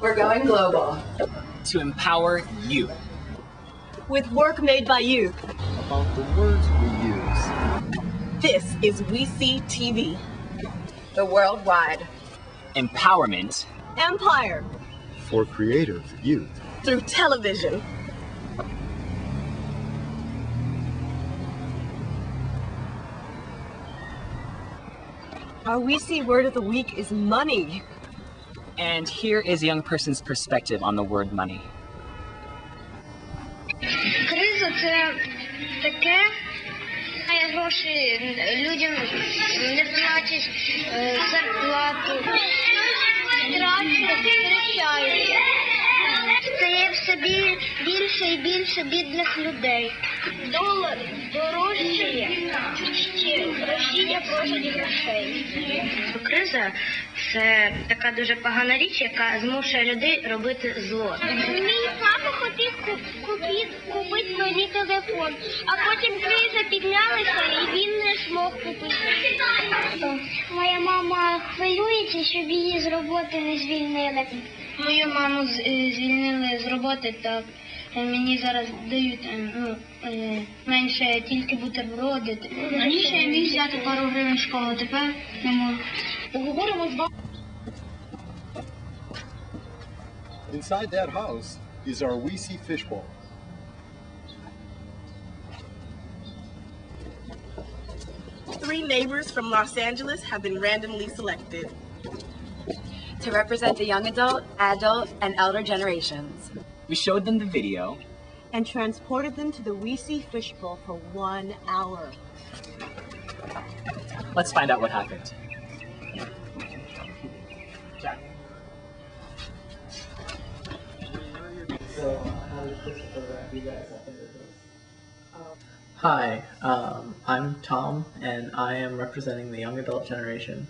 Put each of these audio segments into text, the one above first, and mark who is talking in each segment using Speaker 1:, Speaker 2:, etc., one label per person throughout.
Speaker 1: We're going global.
Speaker 2: To empower you.
Speaker 3: With work made by you.
Speaker 4: About the words we use.
Speaker 3: This is WEECY TV.
Speaker 1: The worldwide
Speaker 2: empowerment
Speaker 3: empire.
Speaker 4: For creative youth.
Speaker 3: Through television. Our WEECY word of the week is money.
Speaker 2: And here is a young person's perspective on the word money.
Speaker 5: Криза – це таке, гроші людям не платять зарплату, втрачають, стає все більше і більше бідних людей. Долар дорожчає, Росія просить грошей. Криза – це така дуже погана річ, яка змушує людей робити зло. Мій папа хотів купити мені телефон, а потім криза піднялася і він не змог купити. Моя мама хвилюється, щоб її з роботи не звільнили. Мою маму звільнили з роботи, так мені зараз дають менше тільки бутерброди. Раніше я міг взяти пару гривень в школу, тепер не можу. Поговоримо з вами.
Speaker 4: Inside that house is our WEECY fishbowl.
Speaker 3: Three neighbors from Los Angeles have been randomly selected
Speaker 1: to represent the young adult, and elder generations.
Speaker 2: We showed them the video
Speaker 3: and transported them to the WEECY fishbowl for 1 hour.
Speaker 2: Let's find out what happened. Jack.
Speaker 6: So, how did this photograph you guys up into this? Hi, I'm Tom, and I am representing the young adult generation.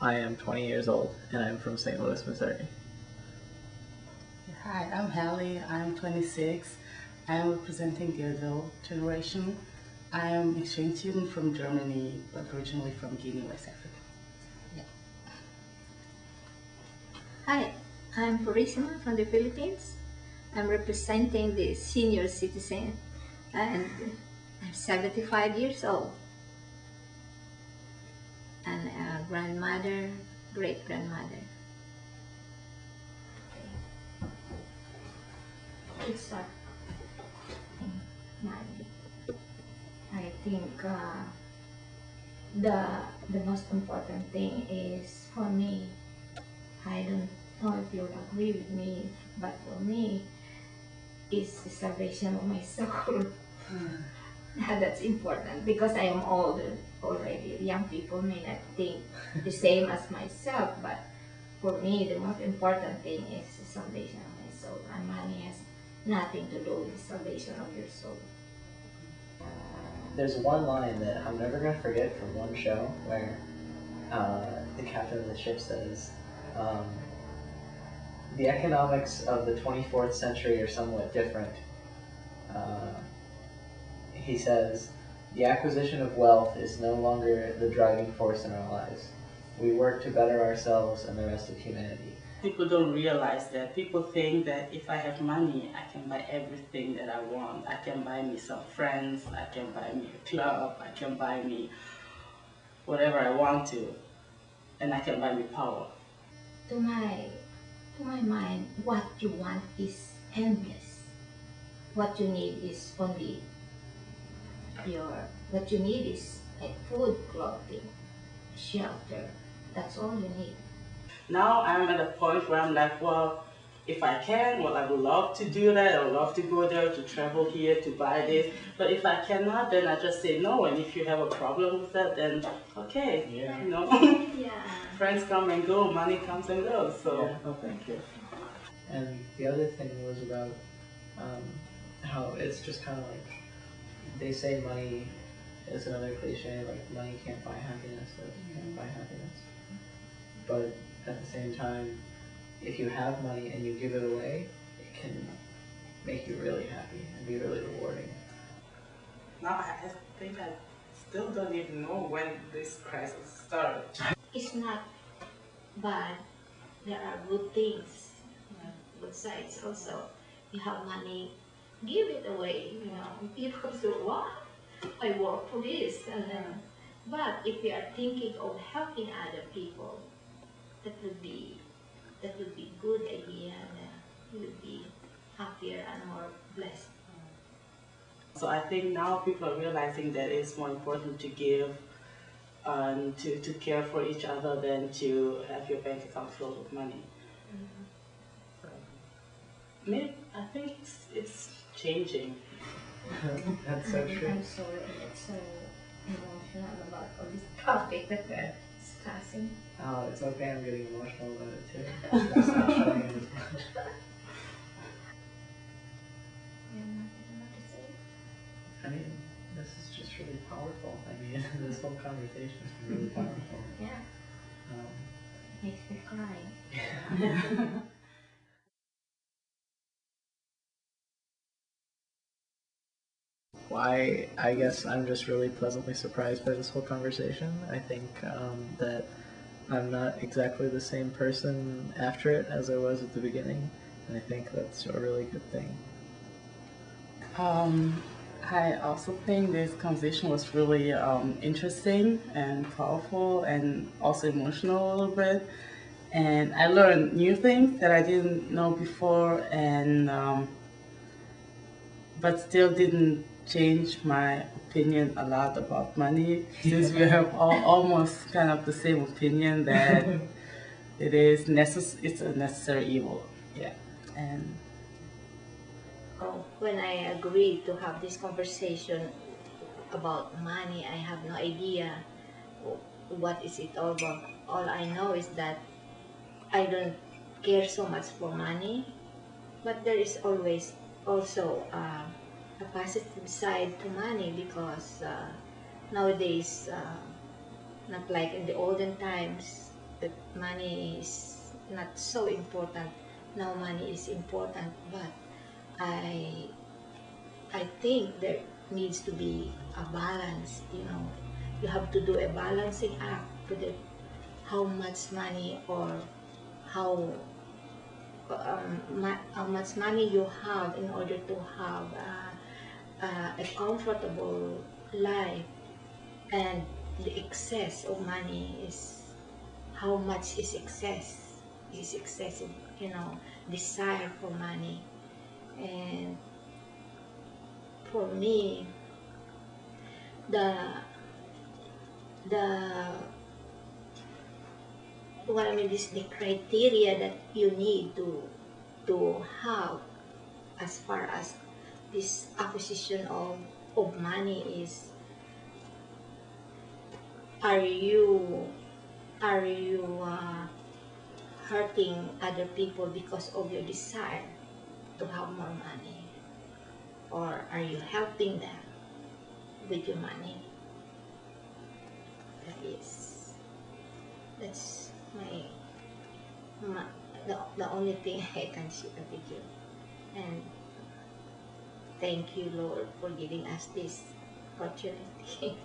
Speaker 6: I am 20 years old, and I'm from St. Louis, Missouri.
Speaker 7: Hi, I'm Hallie. I'm 26. I am representing the adult generation. I am an exchange student from Germany, but originally from Guinea, West Africa. Yeah.
Speaker 8: Hi, I'm Purisima from the Philippines. I'm representing the senior citizen, and I'm 75 years old. And a grandmother, great-grandmother. Let's start. I think the most important thing is, for me, I don't know if you'll agree with me, but for me, it's the salvation of my soul. That's important because I am old already. Young people may not think the same as myself, but for me, the most important thing is the salvation of my soul. And money has nothing to do with the salvation of your soul.
Speaker 6: There's one line that I'm never going to forget from one show where the captain of the ship says, the economics of the 24th century are somewhat different. He says, the acquisition of wealth is no longer the driving force in our lives. We work to better ourselves and the rest of humanity.
Speaker 9: People don't realize that. People think that if I have money, I can buy everything that I want. I can buy me some friends, I can buy me a club, I can buy me whatever I want to, and I can buy me power.
Speaker 8: To my mind, what you want is endless. What you need is only what you need is like food, clothing, shelter. That's all you need.
Speaker 9: Now I'm at a point where I'm like, well, if I can, well, I would love to do that. I would love to go there, to travel here, to buy this. But if I cannot, then I just say no. And if you have a problem with that, then okay,
Speaker 6: yeah.
Speaker 9: You know.
Speaker 8: Yeah.
Speaker 9: Friends come and go, money comes and goes. So.
Speaker 6: Yeah. Oh, thank you. And the other thing was about how it's just kind of like, they say money is another cliche, like money can't buy happiness, or you can't buy happiness. But at the same time, if you have money and you give it away, it can make you really happy and be really rewarding.
Speaker 9: Now I think I still don't even know when this crisis started.
Speaker 8: It's not bad. There are good things. both sides also. You have money, give it away. You know, people say, "What? I work for this," and then. But if we are thinking of helping other people, that would be good idea, and we would be happier and more blessed.
Speaker 9: So I think now people are realizing that it's more important to give and to care for each other than to have your bank account filled with money. So, maybe, I think it's changing.
Speaker 6: That's so true.
Speaker 8: I'm sorry, it's so emotional about all this topic that we're discussing.
Speaker 6: Oh, it's okay, I'm getting emotional about it too. It's not showing it as much. I mean, this is just really powerful. I mean, this whole conversation is really powerful.
Speaker 8: Yeah. Makes me cry.
Speaker 6: Yeah. Why, I guess I'm just really pleasantly surprised by this whole conversation. I think that I'm not exactly the same person after it as I was at the beginning, and I think that's a really good thing.
Speaker 7: I also think this conversation was really interesting and powerful and also emotional a little bit. And I learned new things that I didn't know before, and but still didn't change my opinion a lot about money, since we have almost kind of the same opinion that it's a necessary evil. Yeah. And
Speaker 8: when I agreed to have this conversation about money, I have no idea what is it all about. All I know is that I don't care so much for money, but there is always also a positive side to money, because nowadays, not like in the olden times, that money is not so important. Now money is important, but I think there needs to be a balance. You know, you have to do a balancing act to the how much money or how how much money you have in order to have a comfortable life, and the excess of money is how much is excessive, you know, desire for money. And for me, the what I mean is the criteria that you need to have as far as this acquisition of money is, are you hurting other people because of your desire to have more money, or are you helping them with your money? That's the only thing I can share with you. And thank you, Lord, for giving us this opportunity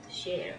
Speaker 8: to share.